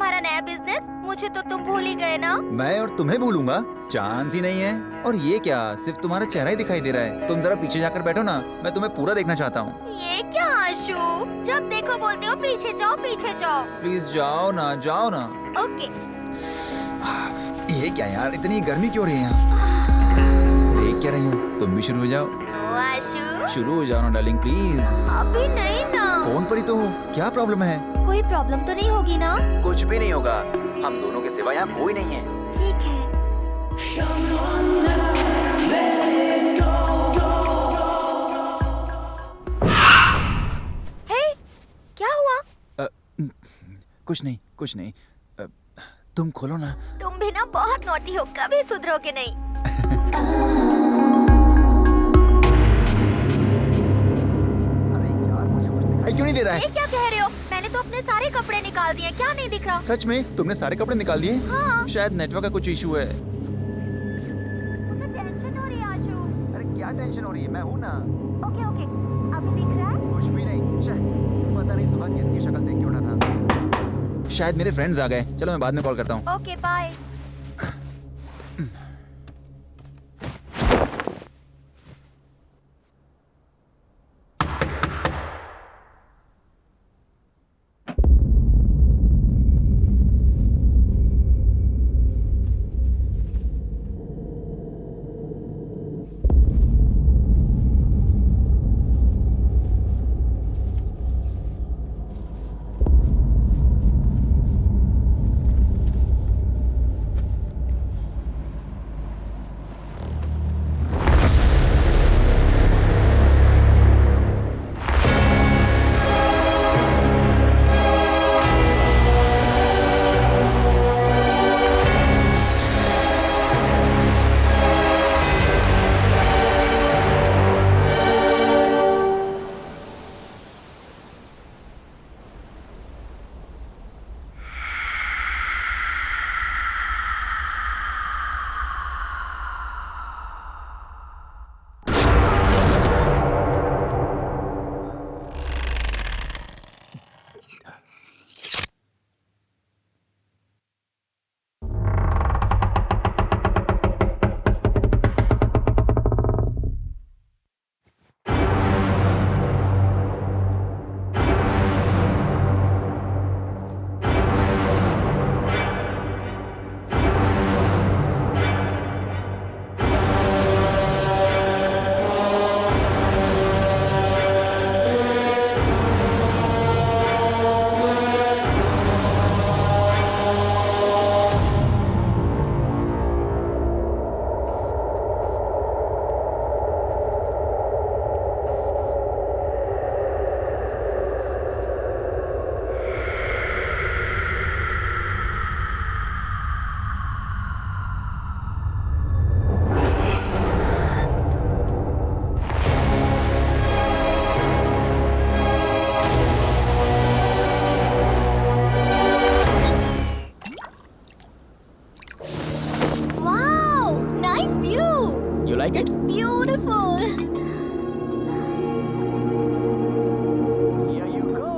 तुम्हारा नया बिजनेस? मुझे तो तुम भूल ही गए ना। मैं और तुम्हें भूलूंगा? चांस ही नहीं है। और ये क्या, सिर्फ तुम्हारा चेहरा ही दिखाई दे रहा है। तुम जरा पीछे जाकर बैठो ना, मैं तुम्हें पूरा देखना चाहता हूँ। ये क्या आशु, जब देखो बोलते हो पीछे जाओ पीछे जाओ। प्लीज जाओ ना, जाओ ना। ओके। ये क्या यार, इतनी गर्मी क्यों रही है यहाँ? देख क्या रही हूँ, तुम भी शुरू हो जाओ। ओ आशु, शुरू हो जाओ ना डार्लिंग प्लीज। अभी नहीं ना। फोन पर ही तो हो, क्या प्रॉब्लम है? कोई प्रॉब्लम तो नहीं होगी ना? कुछ भी नहीं होगा, हम दोनों के सिवा यहाँ कोई नहीं है। ठीक है। हे, क्या हुआ? कुछ नहीं, कुछ नहीं। तुम खोलो ना। तुम भी ना बहुत नॉटी हो, कभी सुधरोगे नहीं। अरे यार, मुझे कुछ दिखाई क्यों नहीं दे रहा है? ये क्या कह रहे हो? मैंने तो अपने सारे कपड़े निकाल दिए, क्या नहीं दिख रहा? सच में तुमने सारे कपड़े निकाल दिए? हाँ। शायद नेटवर्क का कुछ इशू है। मुझे टेंशन हो रही है आशु। अरे क्या टेंशन हो रही है, मैं हूँ ना। ओके ओके, अभी दिख रहा है? कुछ भी नहीं। पता नहीं सुबह किसकी शक्ल देख के उठा था। शायद मेरे फ्रेंड्स आ गए। चलो मैं बाद में कॉल करता हूँ। Okay bye. like it? Beautiful. Here you go.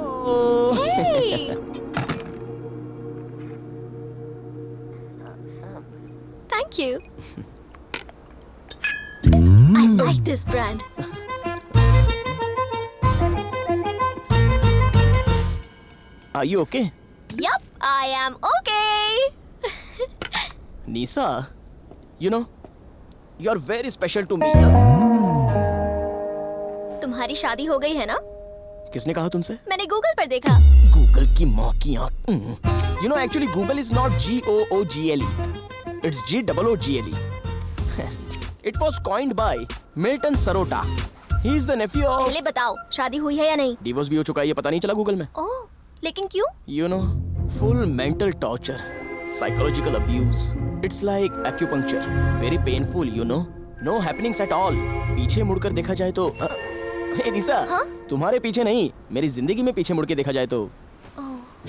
Hey. Thank you. I like this brand. Are you okay? Yup, I am okay. Nisa, you know, you're very special to me. तुम्हारी शादी हो गई है ना? किसने कहा तुमसे? मैंने गूगल पर देखा. गूगल की माँ की आँख. You know, actually, Google is not Google. It's Google. It was coined by Milton Sarota. He is the nephew of. पहले बताओ, शादी हुई है या नहीं? डिवोर्स भी हो चुका है, ये पता नहीं चला गूगल में. ओह, लेकिन क्यों? You know, full mental torture, psychological abuse. It's like acupuncture. Very painful, you know. No happenings at all. पीछे मुड़कर देखा जाए तो हे निसा, हाँ? तुम्हारे पीछे नहीं, मेरी जिंदगी में पीछे मुड़ के देखा जाए तो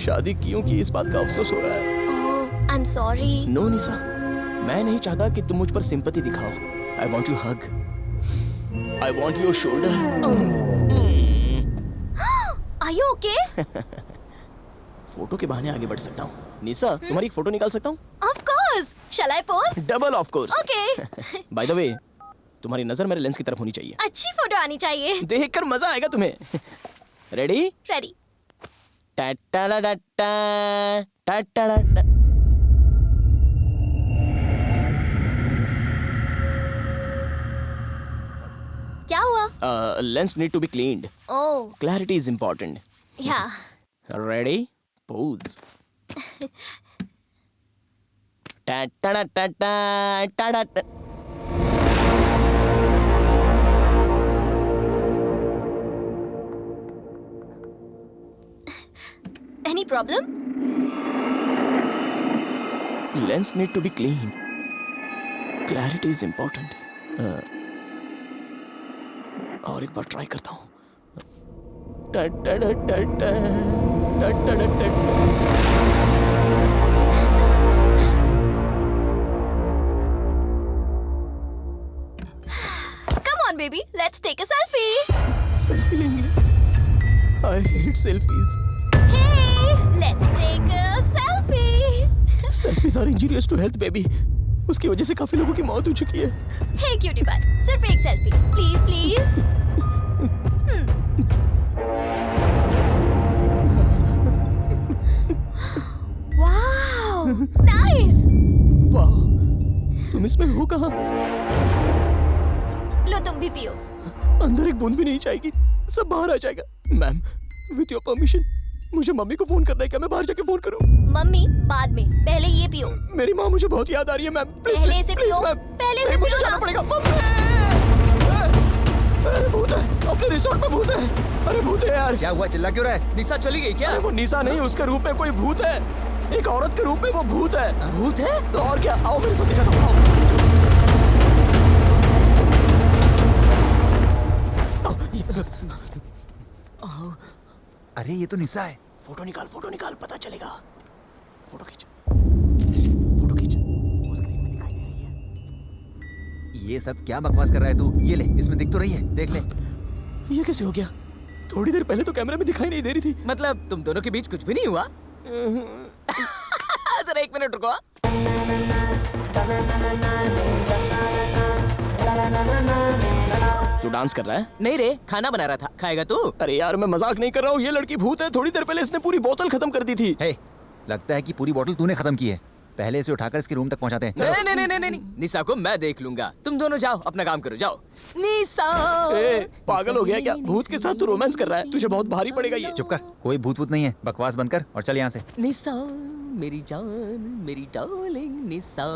शादी क्यों की इस बात का अफसोस हो रहा है. ओह, I'm sorry. नो निसा, मैं नहीं चाहता कि तुम मुझ पर सिंपैथी दिखाओ. I want you hug. I want your shoulder. Are you okay? Photo के बहाने आगे बढ़ सकता हूँ। निशा, तुम्हारी एक फोटो निकाल सकता हूँ? Of course. Shall I pose? Double of course. Okay. By the way, तुम्हारी नजर मेरे लेंस की तरफ होनी चाहिए। अच्छी फोटो आनी चाहिए। देखकर मजा आएगा तुम्हें। रेडी? Ready. टा-टा-टा-टा-टा, टा-टा-टा-टा। क्या हुआ? Lens need to be cleaned. Oh, Clarity is important. yeah. Ready? Pose. Ta-ta-da-ta-ta, ta-da-ta. Any problem? Lens need to be cleaned. Clarity is important. और एक बार ट्राई करता हूँ। Ta-ta-da-ta-ta, ta-ta-da-ta-ta. Come on, baby. Let's take a selfie. Selfie लेंगे। I hate selfies. Hey, let's take a selfie. Selfies are injurious to health, baby. उसकी वजह से काफी लोगों की मौत हो चुकी है। Hey, cutie pie. सिर्फ एक selfie. Please, please. Wow, nice. वाह, तुम इसमें हो कहाँ? लो तुम भी पियो. अंदर एक बूंद भी नहीं जाएगी, सब बाहर आ जाएगा। मैम, विथ योर परमिशन, मुझे मम्मी को फोन करना है। क्या मैं बाहर जाके फोन करूं? मम्मी बाद में. पहले ये पियो. मेरी माँ मुझे बहुत याद आ रही है मैम। पहले से पियो. पहले से मुझे पियो जाना ना. पड़ेगा। अरे भूत है, अपने रिसोर्ट में भूत है। अरे भूत है यार। क्या हुआ, चिल्ला क्यों रहा है? निशा चली गई क्या? अरे वो निशा नहीं, उसके रूप में कोई भूत है। एक औरत के रूप में वो भूत है। भूत है? तो और क्या, आओ मेरे साथ दिखाता हूँ। अरे ये तो निशा है। फोटो निकाल, पता चलेगा। फोटो खींच। वो स्क्रीन में दिखाई दे रही है। ये सब क्या बकवास कर रहा है तू? ये ले, इसमें दिख तो रही है, देख ले। ये कैसे हो गया? थोड़ी देर पहले तो कैमरे में दिखाई नहीं दे रही थी। मतलब तुम दोनों के बीच कुछ भी नहीं हुआ? जरा एक मिनट रुको। तू डांस कर रहा है? नहीं रे, खाना बना रहा था। खाएगा तू? अरे यार, मैं मजाक नहीं कर रहा हूँ। ये लड़की भूत है। थोड़ी देर पहले इसने पूरी बोतल खत्म कर दी थी। हे, लगता है कि पूरी बोतल तूने खत्म की है। पहले इसे उठाकर इसके रूम तक पहुंचाते हैं। चलो। नहीं, निशा को मैं देख लूंगा। तुम दोनों जाओ, अपना काम करो, जाओ। निशा! ए, पागल हो गया क्या? भूत के साथ तू रोमांस कर रहा है? तुझे बहुत भारी पड़ेगा ये। चुप कर, कोई भूत भूत नहीं है। बकवास बंद कर और चल यहाँ से। निशा, मेरी जान, मेरी डार्लिंग निशा।